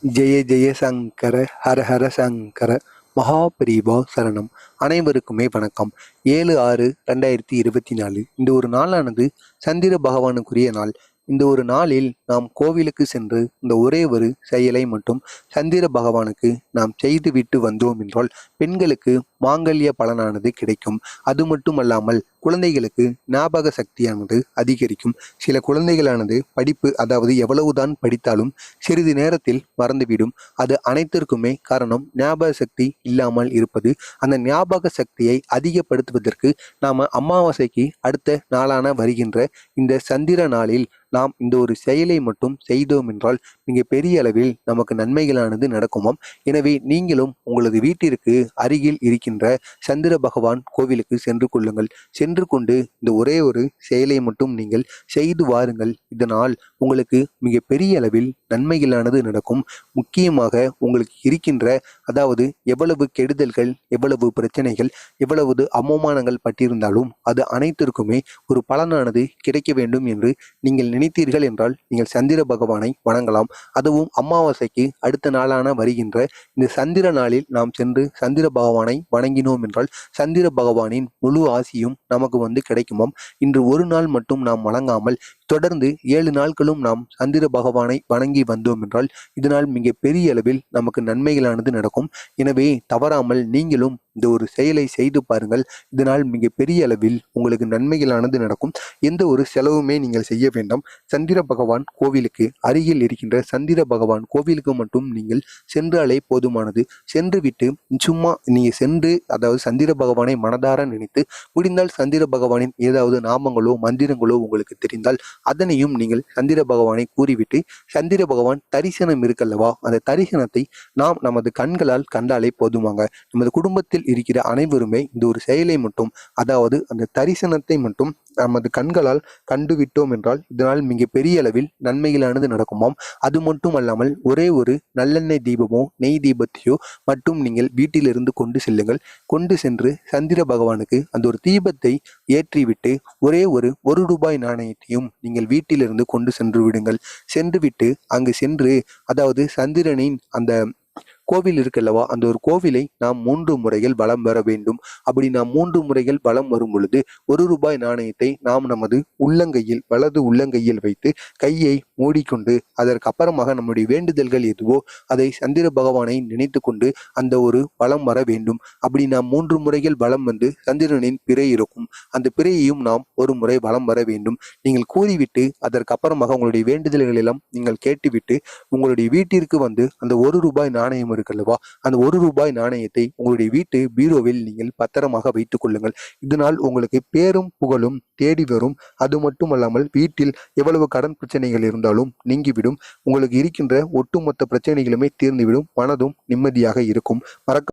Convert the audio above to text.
ஜெய ஜெய சங்கர ஹர ஹர சங்கர மகாபிரிவா சரணம். அனைவருக்குமே வணக்கம். 7/6/2024 இந்த ஒரு நாளானது சந்திர பகவானுக்குரிய நாள். இந்த ஒரு நாளில் நாம் கோவிலுக்கு சென்று இந்த ஒரே ஒரு செயலை மட்டும் சந்திர பகவானுக்கு நாம் செய்துவிட்டு வந்தோம் என்றால் பெண்களுக்கு மாங்கல்ய பலனானது கிடைக்கும். அது மட்டுமல்லாமல் குழந்தைகளுக்கு ஞாபக சக்தியானது அதிகரிக்கும். சில குழந்தைகளானது படிப்பு, அதாவது எவ்வளவுதான் படித்தாலும் சிறிது நேரத்தில் மறந்துவிடும். அது அனைத்திற்குமே காரணம் ஞாபக சக்தி இல்லாமல் இருப்பது. அந்த ஞாபக சக்தியை அதிகப்படுத்துவதற்கு நாம அமாவாசைக்கு அடுத்த நாளான வருகின்ற இந்த சந்திர நாளில் நாம் இந்த ஒரு செயலை மட்டும் செய்தோம் என்றால் மிக பெரிய அளவில் நமக்கு நன்மைகளானது நடக்குமாம். எனவே நீங்களும் உங்களது வீட்டிற்கு அருகில் இருக்கின்ற சந்திர பகவான் கோவிலுக்கு சென்று கொள்ளுங்கள். சென்று கொண்டு இந்த ஒரே ஒரு செயலை மட்டும் நீங்கள் செய்து வாருங்கள். இதனால் உங்களுக்கு மிக பெரிய அளவில் நன்மைகளானது நடக்கும். முக்கியமாக உங்களுக்கு இருக்கின்ற, அதாவது எவ்வளவு கெடுதல்கள், எவ்வளவு பிரச்சனைகள், எவ்வளவு அவமானங்கள் பட்டிருந்தாலும் அது அனைத்திற்குமே ஒரு பலனானது கிடைக்க வேண்டும் என்று நீங்கள் நினைத்தீர்கள் என்றால் நீங்கள் சந்திர பகவானை வணங்கலாம். அதுவும் அமாவாசைக்கு அடுத்த நாளான வருகின்ற இந்த சந்திர நாளில் நாம் சென்று சந்திர பகவானை வணங்கினோம் என்றால் சந்திர பகவானின் முழு ஆசியும் நமக்கு கிடைக்குமாம். இன்று ஒரு நாள் மட்டும் நாம் வணங்காமல் தொடர்ந்து 7 நாட்களும் நாம் சந்திர பகவானை வணங்கி வந்தோம் என்றால் இதனால் மிக பெரிய அளவில் நமக்கு நன்மைகளானது நடக்கும். எனவே தவறாமல் நீங்களும் இந்த ஒரு செயலை செய்து பாருங்கள். இதனால் மிக பெரிய அளவில் உங்களுக்கு நன்மைகளானது நடக்கும். எந்த ஒரு செலவுமே நீங்கள் செய்ய வேண்டாம். சந்திர பகவான் கோவிலுக்கு அருகில் இருக்கின்ற சந்திர பகவான் கோவிலுக்கு மட்டும் நீங்கள் சென்றாலே போதுமானது. சென்று விட்டு சும்மா நீங்க சென்று, அதாவது சந்திர பகவானை மனதார நினைத்து, முடிந்தால் சந்திர பகவானின் ஏதாவது நாமங்களோ மந்திரங்களோ உங்களுக்கு தெரிந்தால் அதனையும் நீங்கள் சந்திர பகவானை கூறிவிட்டு, சந்திர பகவான் தரிசனம் இருக்கல்லவா, அந்த தரிசனத்தை நாம் நமது கண்களால் கண்டாலே போதுமாங்க. நமது குடும்பத்தில் இருக்கிற அனைவருமே இந்த ஒரு செயலை மட்டும், அதாவது அந்த தரிசனத்தை மட்டும் நமது கண்களால் கண்டுவிட்டோம் என்றால் இதனால் மிக பெரிய அளவில் நன்மைகளானது நடக்குமாம். அது மட்டும் அல்லாமல் ஒரே ஒரு நல்லெண்ணெய் தீபமோ நெய் தீபத்தையோ மட்டும் நீங்கள் வீட்டிலிருந்து கொண்டு செல்லுங்கள். கொண்டு சென்று சந்திர பகவானுக்கு அந்த ஒரு தீபத்தை ஏற்றிவிட்டு ஒரே ஒரு ரூபாய் நாணயத்தையும் நீங்கள் வீட்டிலிருந்து கொண்டு சென்று விடுங்கள். சென்று விட்டு அங்கு சென்று, அதாவது சந்திரனின் அந்த கோவில் இருக்குல்லவா, அந்த ஒரு கோவிலை நாம் 3 முறைகள் வலம் வர வேண்டும். அப்படி நாம் 3 முறைகள் வலம் வரும் பொழுது ரூபாய் நாணயத்தை நாம் நமது உள்ளங்கையில், வலது உள்ளங்கையில் வைத்து கையை மூடிக்கொண்டு அதற்கு அப்புறமாக நம்முடைய வேண்டுதல்கள் எதுவோ அதை சந்திர பகவானை நினைத்து கொண்டு அந்த ஒரு வலம் வர வேண்டும். அப்படி நாம் 3 முறைகள் வலம் வந்து சந்திரனின் பிறை இருக்கும், அந்த பிறையையும் நாம் ஒரு முறை வலம் வர வேண்டும். நீங்கள் கூறிவிட்டு அதற்கு அப்புறமாக உங்களுடைய வேண்டுதல்கள் எல்லாம் நீங்கள் கேட்டுவிட்டு உங்களுடைய வீட்டிற்கு வந்து அந்த ரூபாய் நாணயம் இருக்குல்லவா, அந்த ரூபாய் நாணயத்தை உங்களுடைய வீட்டு பீரோவில் நீங்கள் பத்திரமாக வைத்துக் கொள்ளுங்கள். இதனால் உங்களுக்கு பேரும் புகழும் தேடி வரும். அது மட்டுமல்லாமல் வீட்டில் எவ்வளவு கடன் பிரச்சனைகள் இருந்தாலும் நீங்கிவிடும். உங்களுக்கு இருக்கின்ற ஒட்டுமொத்த பிரச்சனைகளுமே தீர்ந்துவிடும். மனதும் நிம்மதியாக இருக்கும். மறக்க